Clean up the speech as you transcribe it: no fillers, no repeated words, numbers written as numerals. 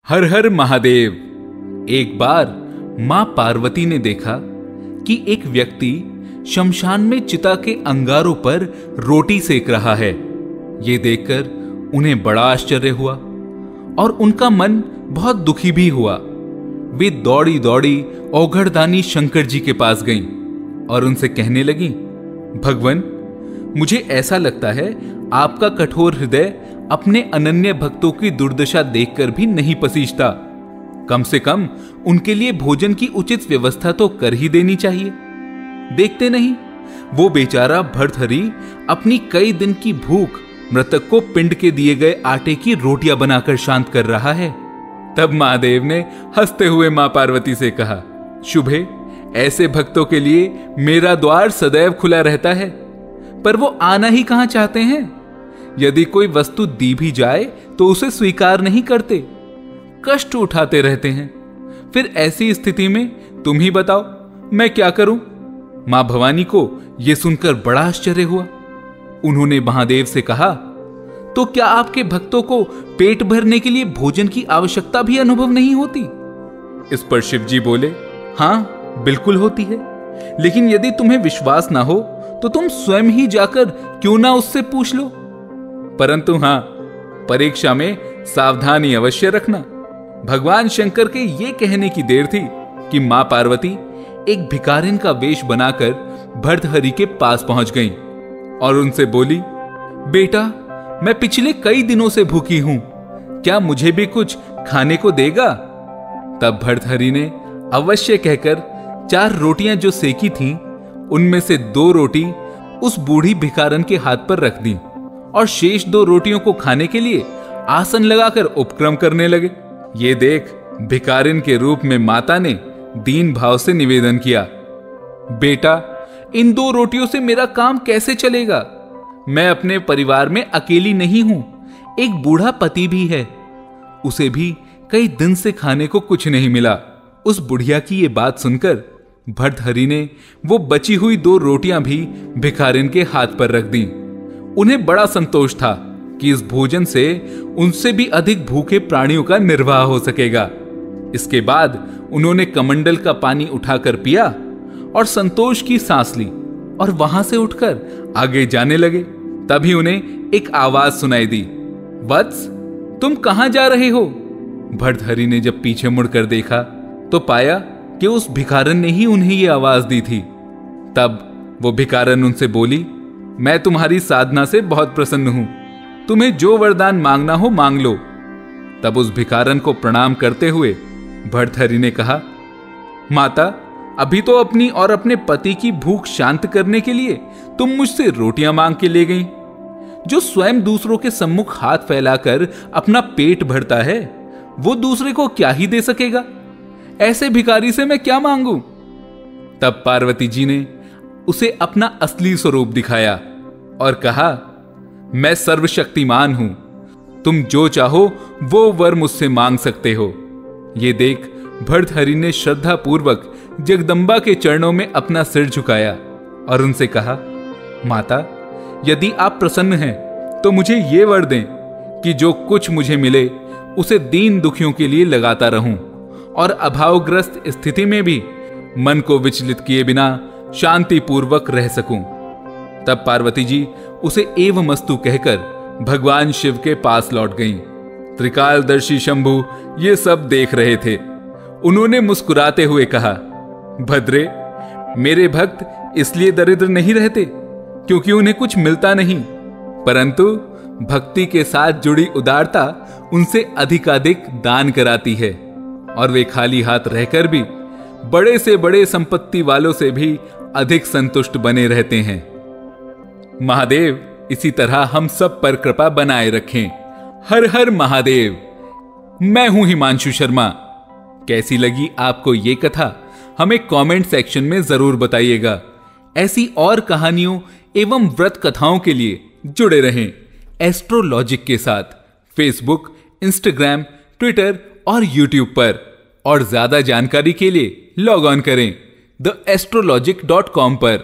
हर हर महादेव। एक बार मां पार्वती ने देखा कि एक व्यक्ति शमशान में चिता के अंगारों पर रोटी सेक रहा है। ये देखकर उन्हें बड़ा आश्चर्य हुआ और उनका मन बहुत दुखी भी हुआ। वे दौड़ी दौड़ी औघड़दानी शंकर जी के पास गईं और उनसे कहने लगी, भगवान, मुझे ऐसा लगता है आपका कठोर हृदय अपने अनन्य भक्तों की दुर्दशा देखकर भी नहीं पसीजता। कम से कम उनके लिए भोजन की उचित व्यवस्था तो कर ही देनी चाहिए। देखते नहीं, वो बेचारा भर्तहरि अपनी कई दिन की भूख मृतक को पिंड के दिए गए आटे की रोटियां बनाकर शांत कर रहा है। तब महादेव ने हंसते हुए मां पार्वती से कहा, शुभे, ऐसे भक्तों के लिए मेरा द्वार सदैव खुला रहता है, पर वो आना ही कहां चाहते हैं। यदि कोई वस्तु दी भी जाए तो उसे स्वीकार नहीं करते, कष्ट उठाते रहते हैं। फिर ऐसी स्थिति में तुम ही बताओ मैं क्या करूं। मां भवानी को यह सुनकर बड़ा आश्चर्य हुआ। उन्होंने महादेव से कहा, तो क्या आपके भक्तों को पेट भरने के लिए भोजन की आवश्यकता भी अनुभव नहीं होती? इस पर शिव जी बोले, हां बिल्कुल होती है, लेकिन यदि तुम्हें विश्वास ना हो तो तुम स्वयं ही जाकर क्यों ना उससे पूछ लो। परंतु हां, परीक्षा में सावधानी अवश्य रखना। भगवान शंकर के ये कहने की देर थी कि मां पार्वती एक भिखारिन का वेश बनाकर भर्तहरि के पास पहुंच गईं और उनसे बोली, बेटा, मैं पिछले कई दिनों से भूखी हूं, क्या मुझे भी कुछ खाने को देगा? तब भर्तहरि ने अवश्य कहकर 4 रोटियां जो सेकी थीं, उनमें से 2 रोटी उस बूढ़ी भिखारन के हाथ पर रख दी और शेष 2 रोटियों को खाने के लिए आसन लगाकर उपक्रम करने लगे। ये देख भिखारिन के रूप में माता ने दीन भाव से निवेदन किया, बेटा, इन 2 रोटियों से मेरा काम कैसे चलेगा? मैं अपने परिवार में अकेली नहीं हूं, एक बूढ़ा पति भी है, उसे भी कई दिन से खाने को कुछ नहीं मिला। उस बुढ़िया की ये बात सुनकर भर्तहरि ने वो बची हुई 2 रोटियां भी भिखारिन के हाथ पर रख दी। उन्हें बड़ा संतोष था कि इस भोजन से उनसे भी अधिक भूखे प्राणियों का निर्वाह हो सकेगा। इसके बाद उन्होंने कमंडल का पानी उठाकर पिया और संतोष की सांस ली और वहां से उठकर आगे जाने लगे। तभी उन्हें एक आवाज सुनाई दी, वत्स, तुम कहां जा रहे हो? भर्तहरि ने जब पीछे मुड़कर देखा तो पाया कि उस भिखारन ने ही उन्हें यह आवाज दी थी। तब वो भिखारन उनसे बोली, मैं तुम्हारी साधना से बहुत प्रसन्न हूं, तुम्हें जो वरदान मांगना हो मांग लो। तब उस भिखारन को प्रणाम करते हुए भर्तहरि ने कहा, माता, अभी तो अपनी और अपने पति की भूख शांत करने के लिए तुम मुझसे रोटियां मांग के ले गई। जो स्वयं दूसरों के सम्मुख हाथ फैलाकर अपना पेट भरता है, वो दूसरे को क्या ही दे सकेगा? ऐसे भिखारी से मैं क्या मांगू? तब पार्वती जी ने उसे अपना असली स्वरूप दिखाया और कहा, मैं सर्वशक्तिमान हूं, तुम जो चाहो वो वर मुझसे मांग सकते हो। ये देख भर्तहरि ने श्रद्धा पूर्वक जगदम्बा के चरणों में अपना सिर झुकाया और उनसे कहा, माता, यदि आप प्रसन्न हैं तो मुझे ये वर दें कि जो कुछ मुझे मिले उसे दीन दुखियों के लिए लगाता रहूं और अभावग्रस्त स्थिति में भी मन को विचलित किए बिना शांति पूर्वक रह सकूं। तब पार्वती जी उसे एवमस्तु कहकर भगवान शिव के पास लौट गईं। त्रिकालदर्शी शंभु ये सब देख रहे थे। उन्होंने मुस्कुराते हुए कहा, भद्रे, मेरे भक्त इसलिए दरिद्र नहीं रहते क्योंकि उन्हें कुछ मिलता नहीं, परंतु भक्ति के साथ जुड़ी उदारता उनसे अधिकाधिक दान कराती है और वे खाली हाथ रहकर भी बड़े से बड़े संपत्ति वालों से भी अधिक संतुष्ट बने रहते हैं। महादेव इसी तरह हम सब पर कृपा बनाए रखें। हर हर महादेव। मैं हूं हिमांशु शर्मा। कैसी लगी आपको ये कथा हमें कमेंट सेक्शन में जरूर बताइएगा। ऐसी और कहानियों एवं व्रत कथाओं के लिए जुड़े रहें एस्ट्रोलॉजिक के साथ फेसबुक, इंस्टाग्राम, ट्विटर और यूट्यूब पर। और ज्यादा जानकारी के लिए लॉग ऑन करें theastrologic.com पर।